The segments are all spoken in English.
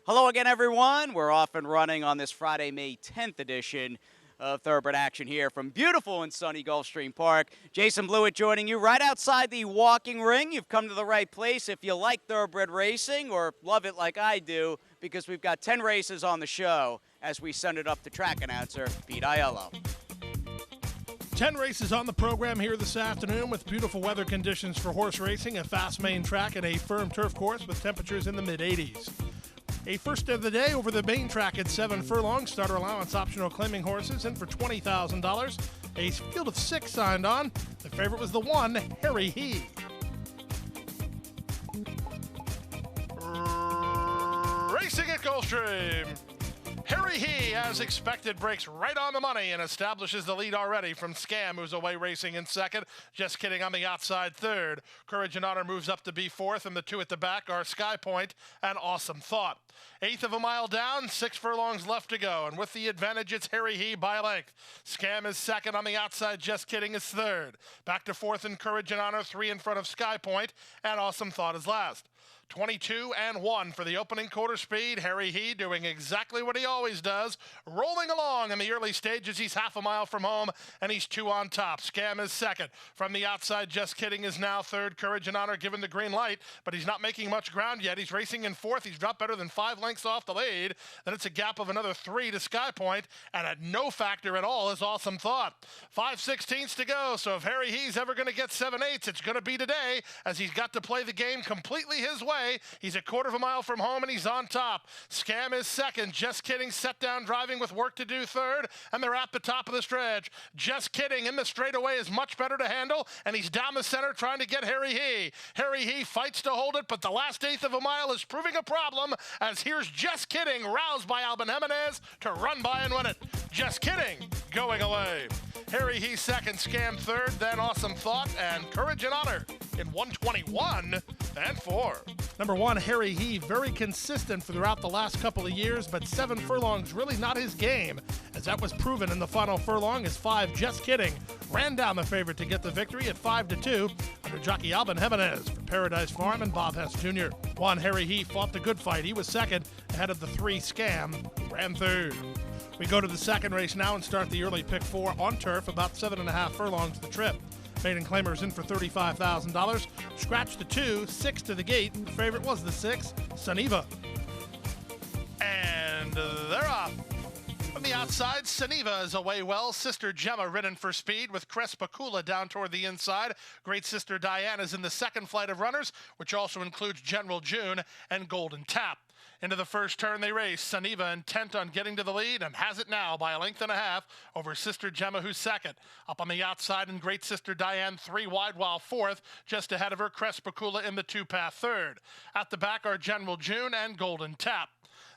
Hello again, everyone. We're off and running on this Friday, May 10th edition of Thoroughbred Action here from beautiful and sunny Gulfstream Park. Jason Blewett joining you right outside the walking ring. You've come to the right place if you like thoroughbred racing or love it like I do, because we've got 10 races on the show as we send it up to track announcer Pete Aiello. 10 races on the program here this afternoon with beautiful weather conditions for horse racing, a fast main track, and a firm turf course with temperatures in the mid-80s. A first of the day over the main track at 7 furlongs. Starter allowance optional claiming horses in for $20,000. A field of 6 signed on. The favorite was the 1, Harry He. Racing at Gulfstream. Harry He, as expected, breaks right on the money and establishes the lead already from Scam, who's away racing in second. Just Kidding on the outside third. Courage and Honor moves up to be fourth, and the two at the back are Sky Point and Awesome Thought. Eighth of a mile down, 6 furlongs left to go, and with the advantage, it's Harry He by length. Scam is second on the outside, Just Kidding is third. Back to fourth in Courage and Honor, 3 in front of Sky Point, and Awesome Thought is last. 22 and 1 for the opening quarter speed. Harry He doing exactly what he always does, rolling along in the early stages. He's half a mile from home, and he's 2 on top. Scam is second. From the outside, Just Kidding is now third. Courage and Honor given the green light, but he's not making much ground yet. He's racing in fourth. He's dropped better than 5 lengths off the lead. Then it's a gap of another 3 to Sky Point, and at no factor at all is Awesome Thought. 5/16 to go, so if Harry He's ever going to get 7/8, it's going to be today, as he's got to play the game completely his way. He's a quarter of a mile from home, and he's on top. Scam is second. Just Kidding set down driving with work to do third, and they're at the top of the stretch. Just Kidding in the straightaway is much better to handle, and he's down the center trying to get Harry He. Harry He fights to hold it, but the last eighth of a mile is proving a problem, as here's Just Kidding, roused by Alban Jimenez to run by and win it. Just Kidding going away. Harry He second, Scam third, then Awesome Thought and Courage and Honor in 1:21 and 4. Number 1, Harry He, very consistent throughout the last couple of years, but 7 furlongs really not his game, as that was proven in the final furlong as 5, Just Kidding, ran down the favorite to get the victory at 5-2 under jockey Alban Jimenez for Paradise Farm and Bob Hess Jr. 1, Harry He fought the good fight. He was second, ahead of the 3, Scam, who ran third. We go to the second race now and start the early pick 4 on turf, about 7.5 furlongs the trip. Maiden claimers in for $35,000. Scratch the 2, 6 to the gate. The favorite was the 6, Suniva. And they're off. From the outside, Suniva is away well. Sister Gemma ridden for speed with Crespacula down toward the inside. Great Sister Diana is in the second flight of runners, which also includes General June and Golden Tap. Into the first turn they race. Suniva intent on getting to the lead and has it now by a length and a half over Sister Gemma, who's second. Up on the outside and Great Sister Diane 3 wide while fourth. Just ahead of her, Crespacula in the 2-path third. At the back are General June and Golden Tap.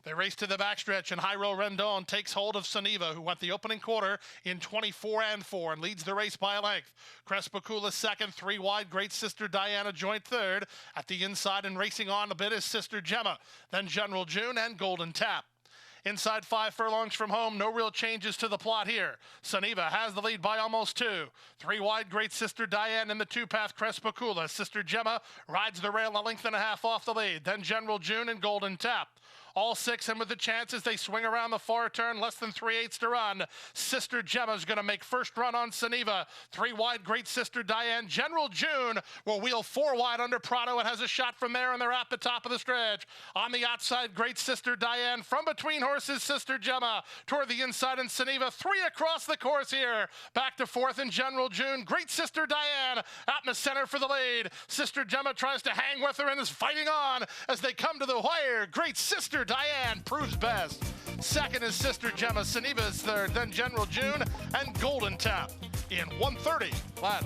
They race to the backstretch, and High Roll Rendon takes hold of Suniva, who went the opening quarter in 24 and 4 and leads the race by a length. Crespacula second, 3 wide. Great Sister Diana joint third. At the inside and racing on a bit is Sister Gemma, then General June and Golden Tap. Inside 5 furlongs from home, no real changes to the plot here. Suniva has the lead by almost 2. 3 wide, Great Sister Diane in the 2-path Crespacula. Sister Gemma rides the rail a length and a half off the lead. Then General June and Golden Tap. All 6 in with the chances. They swing around the far turn, less than 3/8 to run. Sister Gemma's going to make first run on Suniva. 3 wide, Great Sister Diane. General June will wheel 4 wide under Prado and has a shot from there, and they're at the top of the stretch. On the outside, Great Sister Diane. From between horses, Sister Gemma. Toward the inside, and Suniva. 3 across the course here. Back to fourth, and General June. Great Sister Diane out in the center for the lead. Sister Gemma tries to hang with her and is fighting on as they come to the wire. Great Sister Diane proves best. Second is Sister Gemma. Suniva is third, then General June and Golden Tap in 1:30 flat.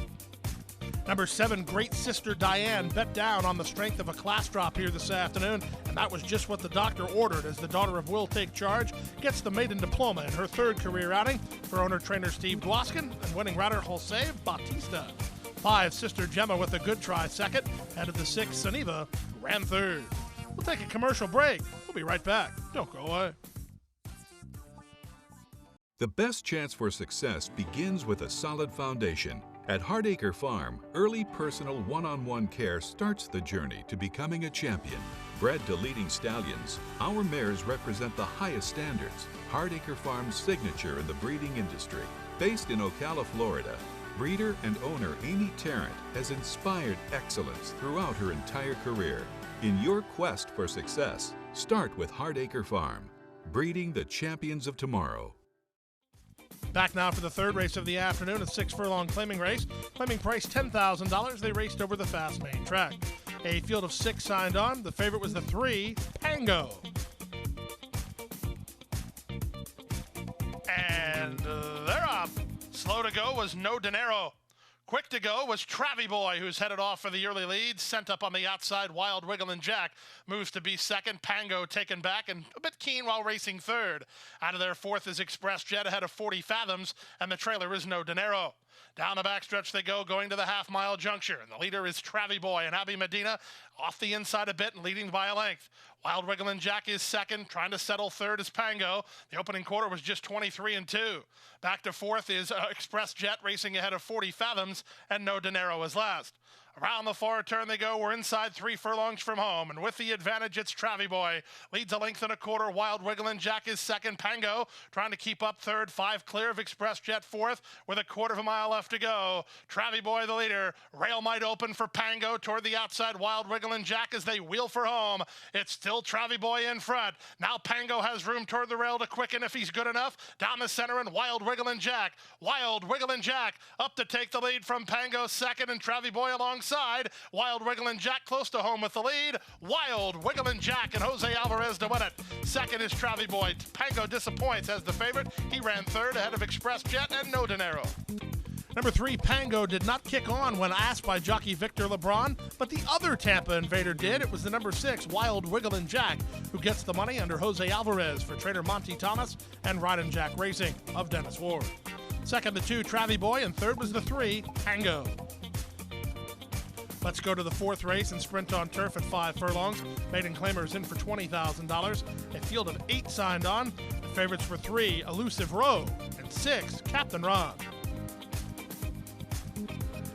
Number 7, Great Sister Diane, bet down on the strength of a class drop here this afternoon, and that was just what the doctor ordered, as the daughter of Will Take Charge gets the maiden diploma in her 3rd career outing for owner-trainer Steve Dwoskin and winning rider Jose Bautista. 5, Sister Gemma with a good try second, ahead of the 6, Suniva, who ran third. We'll take a commercial break. We'll be right back. Don't go away. The best chance for success begins with a solid foundation. At Hardacre Farm, early personal one-on-one care starts the journey to becoming a champion. Bred to leading stallions, our mares represent the highest standards. Hardacre Farm's signature in the breeding industry. Based in Ocala, Florida, breeder and owner Amy Tarrant has inspired excellence throughout her entire career. In your quest for success, start with Hardacre Farm, breeding the champions of tomorrow. Back now for the third race of the afternoon, a 6-furlong claiming race. Claiming price $10,000. They raced over the fast main track. A field of 6 signed on. The favorite was the 3, Pango. And they're off. Slow to go was No Dinero. Quick to go was Travie Boy, who's headed off for the early lead. Sent up on the outside, Wild Wiggle and Jack moves to be second. Pango taken back and a bit keen while racing third. Out of their fourth is Express Jet ahead of 40 Fathoms, and the trailer is No Dinero. Down the backstretch they go, going to the half-mile juncture. And the leader is Travie Boy, and Abby Medina off the inside a bit and leading by a length. Wild Wiggle and Jack is second, trying to settle third is Pango. The opening quarter was just 23-2. Back to fourth is Express Jet racing ahead of 40 Fathoms, and No Dinero is last. Around the far turn they go. We're inside 3 furlongs from home, and with the advantage, it's Travie Boy. Leads a length and a quarter. Wild Wiggle and Jack is second. Pango trying to keep up third. 5 clear of Express Jet fourth with a quarter of a mile left to go. Travie Boy the leader. Rail might open for Pango toward the outside. Wild Wiggle and Jack as they wheel for home. It's still Travie Boy in front. Now Pango has room toward the rail to quicken if he's good enough. Down the center and Wild Wiggle and Jack. Wild Wiggle and Jack up to take the lead from Pango second, and Travie Boy alongside. Wild Wiggle and Jack close to home with the lead. Wild Wiggle and Jack and Jose Alvarez to win it. Second is Travie Boy. Pango disappoints as the favorite. He ran third ahead of Express Jet and No Dinero. Number 3, Pango, did not kick on when asked by jockey Victor LeBron, but the other Tampa Invader did. It was the number 6, Wild Wiggle and Jack, who gets the money under Jose Alvarez for trainer Monty Thomas and Ride and Jack Racing of Dennis Ward. Second, the 2, Travie Boy, and third was the 3, Pango. Let's go to the fourth race and sprint on turf at 5 furlongs. Maiden claimers in for $20,000. A field of 8 signed on. The favorites were 3, Elusive Row, and 6, Captain Ron.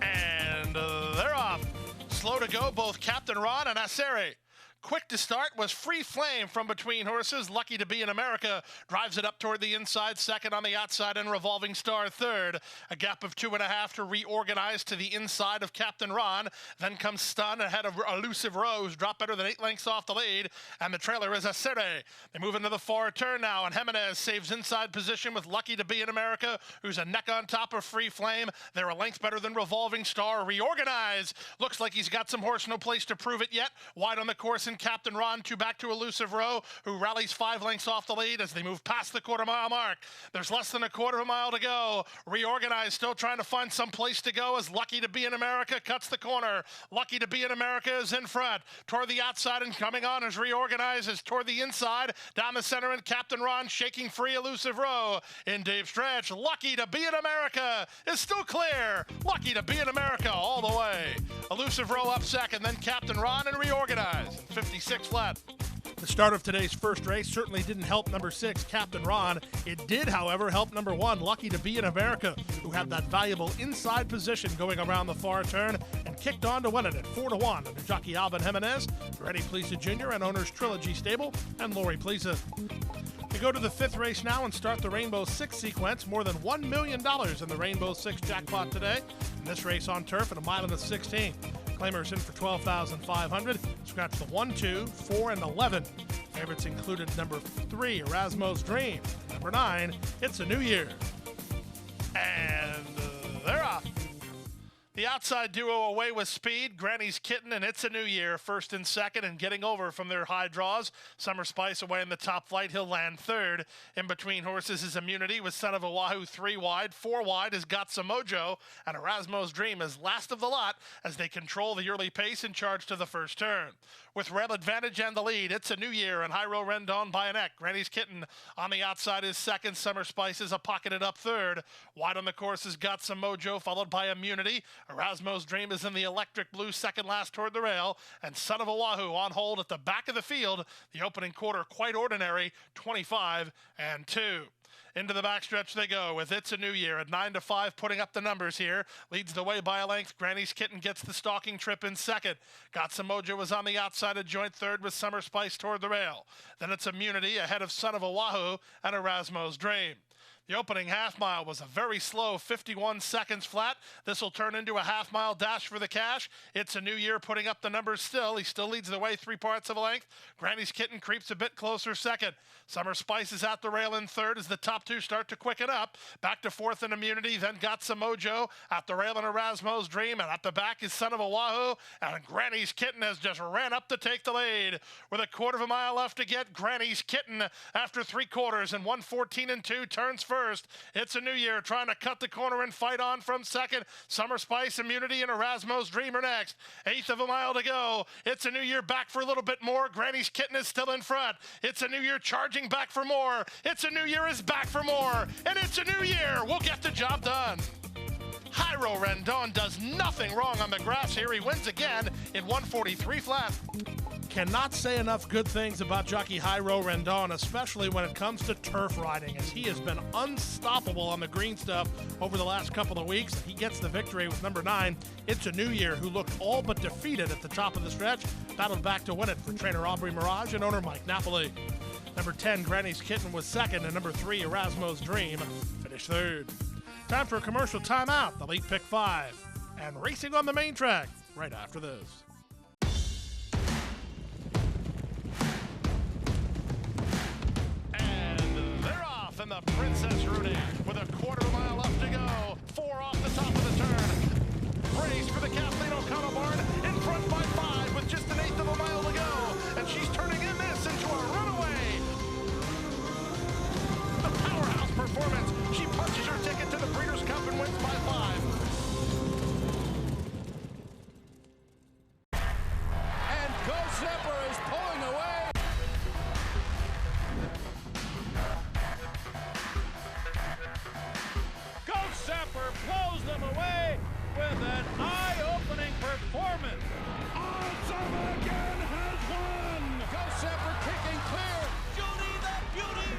And they're off. Slow to go, both Captain Ron and Acere. Quick to start was Free Flame from between horses. Lucky to Be in America drives it up toward the inside, second on the outside, and Revolving Star third. A gap of 2.5 to reorganize to the inside of Captain Ron. Then comes Stun ahead of Elusive Rose, drop better than 8 lengths off the lead, and the trailer is Acere. They move into the far turn now, and Jimenez saves inside position with Lucky to Be in America, who's a neck on top of Free Flame. They're a length better than Revolving Star. Reorganize. Looks like he's got some horse, no place to prove it yet. Wide on the course in Captain Ron, 2 back to Elusive Row, who rallies 5 lengths off the lead as they move past the quarter-mile mark. There's less than a quarter of a mile to go. Reorganize, still trying to find some place to go as Lucky to Be in America cuts the corner. Lucky to Be in America is in front. Toward the outside and coming on as Reorganize is toward the inside. Down the center and Captain Ron shaking free Elusive Row. In deep stretch, Lucky to Be in America is still clear. Lucky to Be in America all the way. Elusive Row up second, then Captain Ron and Reorganize. 56 flat. The start of today's first race certainly didn't help number 6, Captain Ron. It did, however, help number 1, Lucky to Be in America, who had that valuable inside position going around the far turn and kicked on to win it at 4-1 under jockey Alvin Jimenez, Freddie Plesa Jr. and owners Trilogy Stable and Lori Plesa. We go to the 5th race now and start the Rainbow 6 sequence. More than $1 million in the Rainbow 6 jackpot today. In this race on turf at 1 16 miles. Claimers in for $12,500. Scratch the 1, 2, 4, and 11. Favorites included number 3, Erasmo's Dream. Number 9, It's a New Year. And they're off. The outside duo away with speed, Granny's Kitten and It's a New Year, first and second, and getting over from their high draws. Summer Spice away in the top flight, he'll land third. In between horses is Immunity with Son of Oahu 3 wide. 4 wide has Got Some Mojo, and Erasmo's Dream is last of the lot as they control the early pace and charge to the first turn. With rail advantage and the lead, It's a New Year and High Row Rendon by a neck. Granny's Kitten on the outside is second. Summer Spice is a pocketed up third. Wide on the course is Got Some Mojo, followed by Immunity. Erasmo's Dream is in the electric blue, second last toward the rail, and Son of Oahu on hold at the back of the field. The opening quarter quite ordinary, 25-2. Into the backstretch they go with It's a New Year at 9-5, putting up the numbers here. Leads the way by a length. Granny's Kitten gets the stalking trip in second. Got Some Mojo was on the outside of joint third with Summer Spice toward the rail. Then it's Immunity ahead of Son of Oahu and Erasmo's Dream. The opening half mile was a very slow 51 seconds flat. This will turn into a half mile dash for the cash. It's a New Year putting up the numbers still. He still leads the way 3 parts of a length. Granny's Kitten creeps a bit closer second. Summer Spice is at the rail in third as the top two start to quicken up. Back to fourth in Immunity, then Got Some Mojo. At the rail in Erasmo's Dream, and at the back is Son of Oahu. And Granny's Kitten has just ran up to take the lead. With a quarter of a mile left to get, Granny's Kitten, after 3 quarters and 1:14 and 2, turns first. It's a New Year trying to cut the corner and fight on from second. Summer Spice, Immunity, and Erasmo's Dream are next. 1/8 of a mile to go. It's a New Year back for a little bit more. Granny's Kitten is still in front. It's a New Year charging back for more. It's a New Year is back for more. And It's a New Year will get the job done. Jairo Rendon does nothing wrong on the grass here. He wins again in 1:43 flat. Cannot say enough good things about jockey Jairo Rendon, especially when it comes to turf riding, as he has been unstoppable on the green stuff over the last couple of weeks. He gets the victory with number 9, It's a New Year, who looked all but defeated at the top of the stretch, battled back to win it for trainer Aubrey Mirage and owner Mike Napoli. Number 10, Granny's Kitten, was second, and number 3, Erasmo's Dream, finished third. Time for a commercial timeout, the late pick 5, and racing on the main track right after this. And the Princess Rudy with a quarter mile left to go. 4 off the top of the turn. Race for the Kathleen O'Connell barn in front by 5 with just 1/8 of a mile to go. And she's turning in this into a runaway. A powerhouse performance. She punches her ticket to the Breeders' Cup and wins by 5. And Go Zipper is pulling away. Sepper blows them away with an eye-opening performance. Awesome again has won. Go Sepper kicking clear. Judy the Beauty.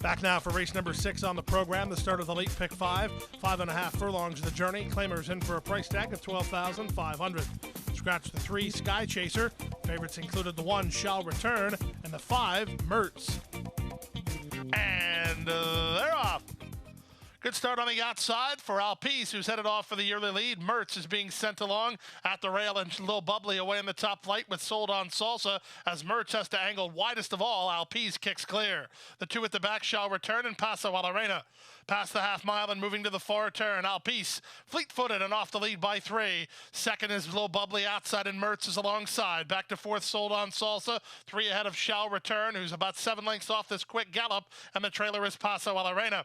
Back now for race number 6 on the program, the start of the late pick 5. 5.5 furlongs of the journey. Claimers in for a price tag of $12,500. Scratch the 3, Sky Chaser. Favorites included the 1, Shall Return, and the 5, Mertz. And they're off. Good start on the outside for Alpice, who's headed off for the yearly lead. Mertz is being sent along at the rail, and Lil Bubbly away in the top flight with Sold on Salsa. As Mertz has to angle widest of all, Alpice kicks clear. The 2 at the back, Shall Return, and Paso a la Reina. Past the half mile and moving to the far turn, Alpice fleet-footed and off the lead by 3. Second is Lil Bubbly outside, and Mertz is alongside. Back to fourth, Sold on Salsa. 3 ahead of Shall Return, who's about 7 lengths off this quick gallop, and the trailer is Paso a la Reina.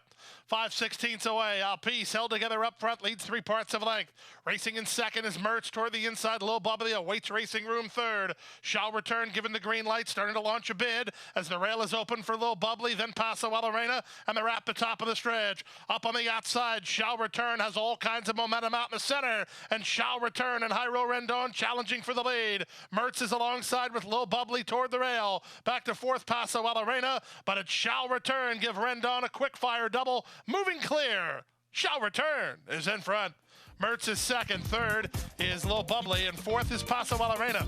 5/16 away, Alpice held together up front, leads 3 parts of length. Racing in second is Mertz toward the inside. Lil Bubbly awaits racing room third. Shall Return given the green light, starting to launch a bid as the rail is open for Lil Bubbly, then Paso a la Reina, and they're at the top of the stretch. Up on the outside, Shall Return has all kinds of momentum out in the center, and Shall Return and Jairo Rendon challenging for the lead. Mertz is alongside with Lil Bubbly toward the rail. Back to fourth, Paso a la Reina, but it Shall Return give Rendon a quick fire double, moving clear. Shall Return is in front. Mertz is second, third is Lil Bubbly, and fourth is Paso a la Reina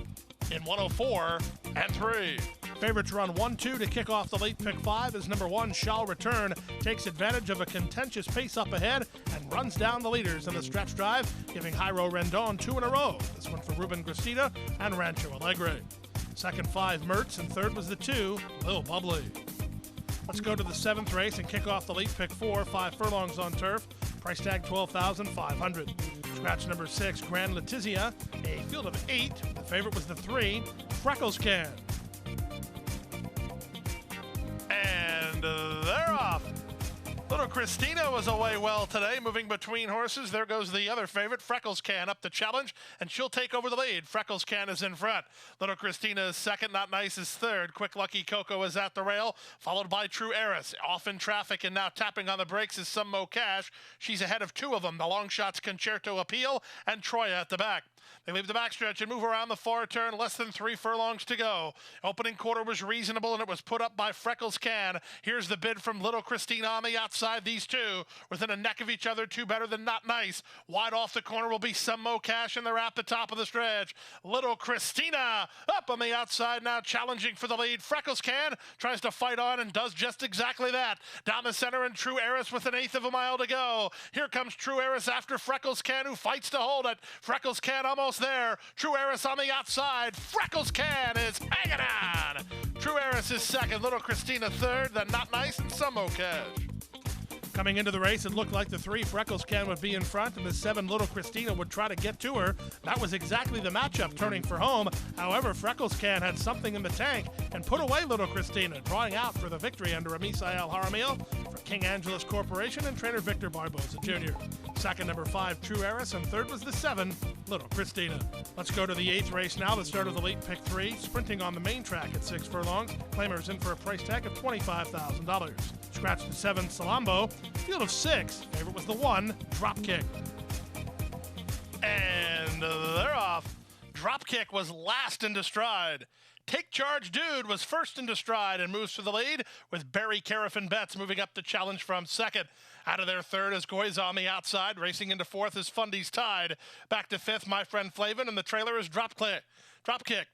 in 1:04 and 3. Favorites run 1-2 to kick off the late pick 5 as number 1, Shall Return, takes advantage of a contentious pace up ahead and runs down the leaders in the stretch drive, giving Jairo Rendon 2 in a row. This one for Ruben Gracida and Rancho Alegre. Second 5, Mertz, and third was the 2, Lil Bubbly. Let's go to the 7th race and kick off the late pick 4, 5 furlongs on turf. Price tag $12,500. Scratch number 6, Grand Letizia, a field of 8. The favorite was the 3, Freckles Can. And they're off. Little Christina was away well today, moving between horses. There goes the other favorite, Freckles Can, up the challenge, and she'll take over the lead. Freckles Can is in front. Little Christina is second, Not Nice is third. Quick Lucky Coco is at the rail, followed by True Heiress. Off in traffic and now tapping on the brakes is Some Mo Cash. She's ahead of two of them, the long shots Concerto Appeal and Troya at the back. They leave the backstretch and move around the far turn, less than 3 furlongs to go. Opening quarter was reasonable, and it was put up by Freckles Can. Here's the bid from Little Christina on the outside. These two within a neck of each other, two better than Not Nice. Wide off the corner will be Some Mo Cash, and they're at the top of the stretch. Little Christina up on the outside now, challenging for the lead. Freckles Can tries to fight on and does just exactly that. Down the center, and True Heiress with an eighth of a mile to go. Here comes True Heiress after Freckles Can, who fights to hold it. Freckles Can almost there. True Heiress on the outside. Freckles Can is hanging on. True Heiress is second. Little Christina third. Then Not Nice and Some Mo Cash. Coming into the race, it looked like the 3 Freckles Can would be in front and the 7 Little Christina would try to get to her. That was exactly the matchup, turning for home. However, Freckles Can had something in the tank and put away Little Christina, drawing out for the victory under Misael Jaramillo for King Angeles Corporation and trainer Victor Barboza Jr. Second, number 5, True Heiress, and third was the 7, Little Christina. Let's go to the 8th race now, the start of the late pick 3, sprinting on the main track at 6 furlongs. Claimers in for a price tag of $25,000. Scratch the 7, Salambo. Field of 6. Favorite was the 1, Dropkick. And they're off. Dropkick was last into stride. Take Charge Dude was first into stride and moves for the lead, with Barry Carafin Betts moving up the challenge from second. Out of their third is Goiza on the outside. Racing into fourth is Fundy's Tide. Back to fifth, My Friend Flavin, and the trailer is Dropkick.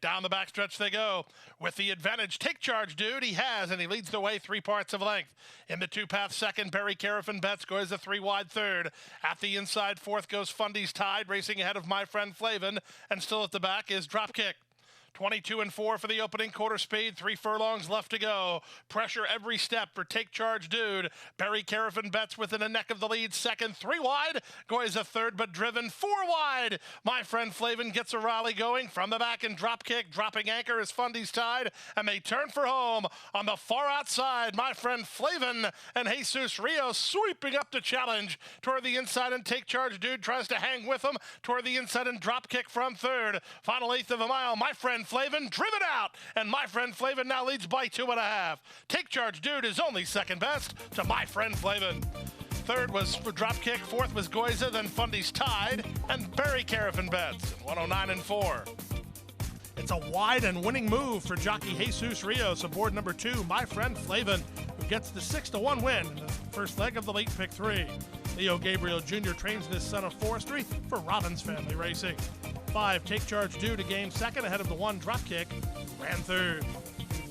Down the backstretch they go. With the advantage, Take Charge Dude, he has, and he leads the way 3 parts of length. In the 2-path second, Barry Carafin Betts goes a 3-wide third. At the inside fourth goes Fundy's Tide, racing ahead of My Friend Flavin, and still at the back is Dropkick. 22 and 4 for the opening quarter speed. 3 furlongs left to go. Pressure every step for Take Charge Dude. Barry Carafin Betts within a neck of the lead. Second, 3 wide. Goiza third, but driven 4 wide. My Friend Flavin gets a rally going from the back and Dropkick. Dropping anchor is Fundy's Tide, and they turn for home on the far outside. My Friend Flavin and Jesus Rios sweeping up the challenge toward the inside, and Take Charge Dude tries to hang with them toward the inside, and Dropkick from third. Final eighth of a mile. My Friend Flavin driven out, and My Friend Flavin now leads by 2.5. Take Charge Dude is only second best to My Friend Flavin. Third was for Dropkick, fourth was Goiza, then Fundy's Tide, and Barry Carafin Betts, 109 and 4. It's a wide and winning move for jockey Jesus Rios aboard number 2, My Friend Flavin, who gets the 6-1 win in the first leg of the late pick 3. Leo Gabriel Jr. trains this son of forestry for Robbins Family Racing. 5, Take Charge Dude to game second ahead of the 1, Dropkick, who ran third.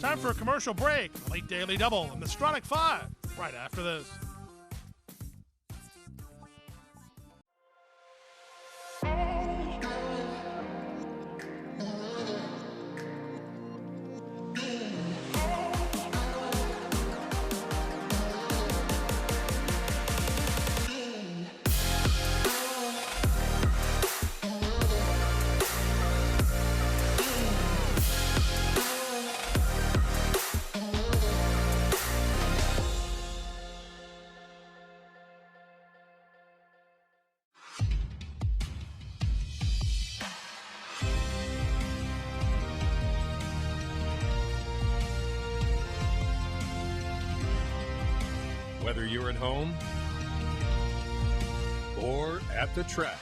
Time for a commercial break, the late daily double, and the Stronach 5 right after this. Whether you're at home or at the track,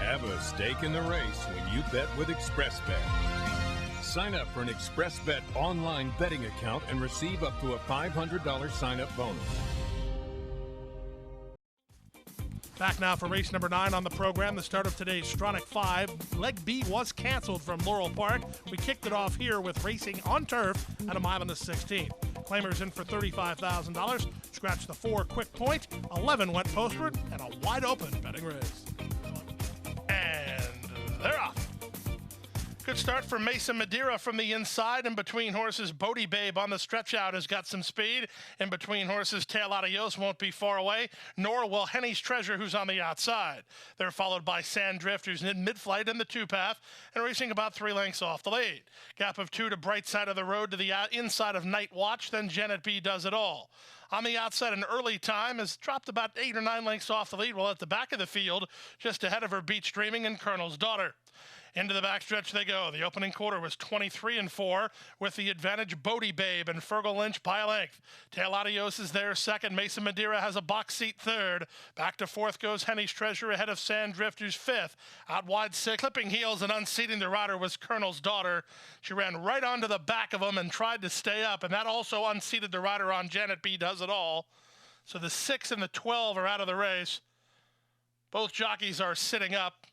have a stake in the race when you bet with ExpressBet. Sign up for an ExpressBet online betting account and receive up to a $500 sign-up bonus. Back now for race number 9 on the program, the start of today's Stronach 5. Leg B was canceled from Laurel Park. We kicked it off here with racing on turf at 1 mile and 16. Claimers in for $35,000. Scratch the 4, Quick Point. 11 went postward, and a wide open betting race. And they're off. Good start for Mesa Madeira from the inside. In between horses, Bodie Babe on the stretch out has got some speed. In between horses, Tail Adios won't be far away, nor will Henny's Treasure, who's on the outside. They're followed by Sandrift, who's in mid-flight in the two-path and racing about 3 lengths off the lead. Gap of 2 to Bright Side of the Road to the inside of Night Watch, then Janet B does it all. On the outside, an early time has dropped about 8 or 9 lengths off the lead, while at the back of the field, just ahead of her, Beach Dreaming and Colonel's Daughter. Into the backstretch they go. The opening quarter was 23-4 with the advantage Bodie Babe and Fergal Lynch by a length. Tail Adios is there second. Mesa Madeira has a box seat third. Back to fourth goes Henny's Treasure ahead of Sandrift, who's fifth. Out wide six. Clipping heels and unseating the rider was Colonel's Daughter. She ran right onto the back of him and tried to stay up, and that also unseated the rider on Janet B does it all. So the 6 and the 12 are out of the race. Both jockeys are sitting up.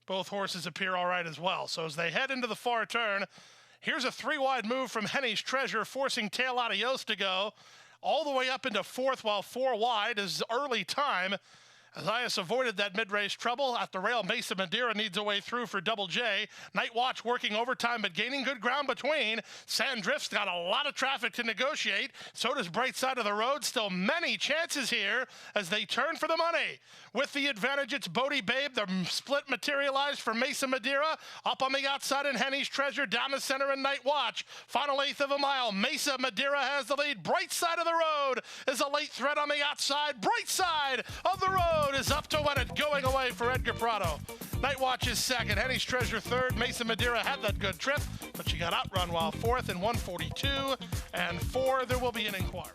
Both horses appear all right as well. So as they head into the far turn, here's a 3-wide move from Henny's Treasure, forcing Tail Adios to go all the way up into fourth, while 4 wide is early time. Azias avoided that mid-race trouble. At the rail, Mesa Madeira needs a way through for Double J. Night Watch working overtime, but gaining good ground between. Sandrift's got a lot of traffic to negotiate. So does Bright Side of the Road. Still many chances here as they turn for the money. With the advantage, it's Bodie Babe. The split materialized for Mesa Madeira. Up on the outside in Henny's Treasure. Down the center in Night Watch. Final eighth of a mile. Mesa Madeira has the lead. Bright Side of the Road is a late threat on the outside. Bright Side of the Road is up to win it, going away for Edgar Prado. Night Watch is second, Henny's Treasure third. Mesa Madeira had that good trip, but she got outrun while fourth in 1:42 and 4. There will be an inquiry.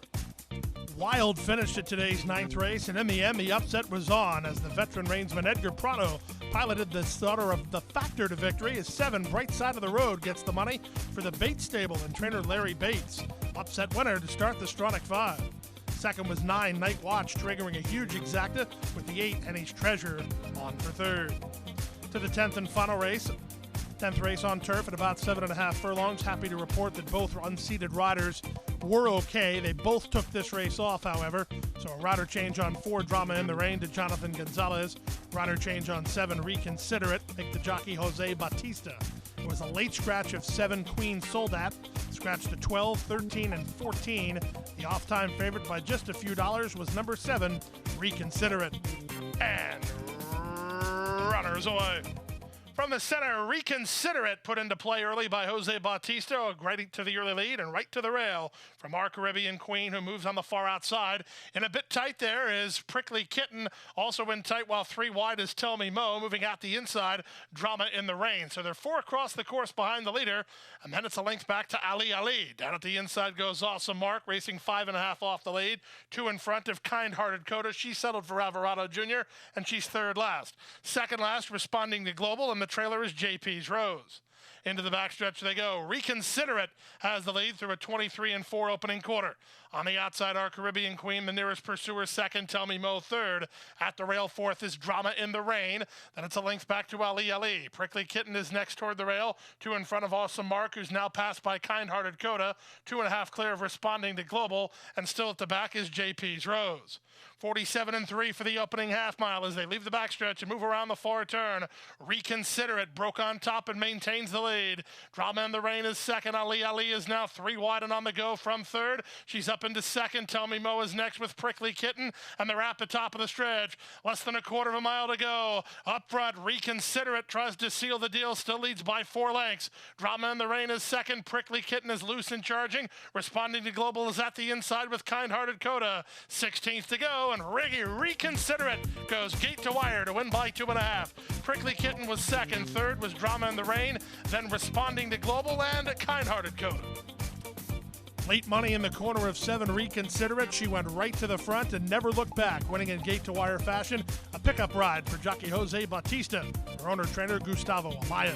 Wild finish to today's 9th race, and in the end, the upset was on as the veteran reinsman Edgar Prado piloted the starter of the Factor to victory. As 7, Bright Side of the Road gets the money for the Bates stable and trainer Larry Bates. Upset winner to start the Stronach 5. Second was 9, Night Watch, triggering a huge exacta with the 8, Henny's Treasure on for third. To the 10th and final race. 10th race on turf at about 7.5 furlongs. Happy to report that both unseated riders were okay. They both took this race off, however. So a rider change on 4, Drama in the Rain, to Jonathan Gonzalez. Rider change on 7, Reconsider It, make the jockey Jose Bautista. It was a late scratch of 7, Queen Soldat. Scratched to 12, 13, and 14. The off-time favorite by just a few dollars was number 7, Reconsider It. And runners away. From the center, Reconsider It, put into play early by Jose Bautista, right to the early lead and right to the rail from our Caribbean Queen, who moves on the far outside. In a bit tight there is Prickly Kitten, also in tight, while 3 wide is Tell Me Mo, moving out the inside, Drama in the Rain. So they're 4 across the course behind the leader, and then it's a length back to Ali Ali. Down at the inside goes Awesome Mark, racing 5.5 off the lead, 2 in front of Kind-Hearted Coda. She settled for Alvarado Jr., and she's third last. Second last, Responding to Global, and the trailer is JP's Rose. Into the backstretch they go. Reconsider It has the lead through a 23-4 opening quarter. On the outside, our Caribbean Queen, the nearest pursuer, second. Tell Me Mo, third. At the rail, fourth is Drama in the Rain. Then it's a length back to Ali Ali. Prickly Kitten is next toward the rail. 2 in front of Awesome Mark, who's now passed by Kind-Hearted Coda. 2.5 clear of Responding to Global. And still at the back is JP's Rose. 47-3 for the opening half mile as they leave the backstretch and move around the far turn. Reconsider It broke on top and maintains the lead. Drama in the Rain is second. Ali Ali is now 3 wide and on the go from third. She's up into second. Tell Me Mo is next with Prickly Kitten, and they're at the top of the stretch. Less than a quarter of a mile to go. Up front, Reconsider It tries to seal the deal, still leads by 4 lengths. Drama in the Rain is second. Prickly Kitten is loose and charging. Responding to Global is at the inside with Kind-Hearted Coda. 16th to go, and Reconsider It goes gate to wire to win by 2.5. Prickly Kitten was second. Third was Drama in the Rain, then Responding to Global and Kind-Hearted Coda. Late money in the corner of 7, Reconsider It. She went right to the front and never looked back, winning in gate-to-wire fashion. A pickup ride for jockey Jose Bautista, her owner-trainer Gustavo Amaya.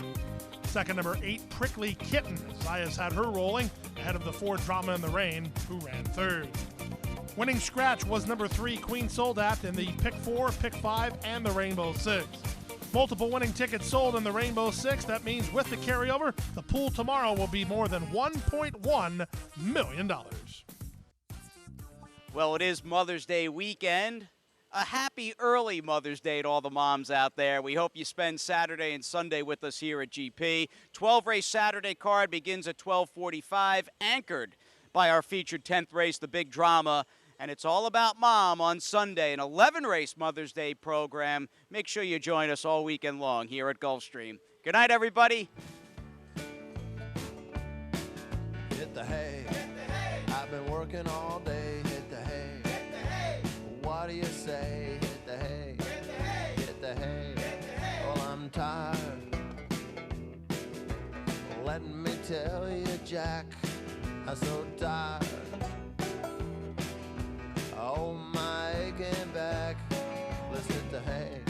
Second, number 8, Prickly Kitten. Zayas had her rolling ahead of the 4, Drama in the Rain, who ran third. Winning scratch was number 3, Queen Soldat, in the Pick 4, Pick 5, and the Rainbow 6. Multiple winning tickets sold in the Rainbow 6. That means with the carryover, the pool tomorrow will be more than $1.1 million. Well, it is Mother's Day weekend. a happy early Mother's Day to all the moms out there. We hope you spend Saturday and Sunday with us here at GP. 12-race Saturday card begins at 12:45, anchored by our featured 10th race, the Big Drama. And it's all about Mom on Sunday, an 11-race Mother's Day program. Make sure you join us all weekend long here at Gulfstream. Good night, everybody. Hit the hay. I've been working all day. Hit the hay. What do you say? Hit the hay. Hit the hay. Well, I'm tired. Let me tell you, Jack, I'm so tired. Oh, my aching back. Let's hit the hay.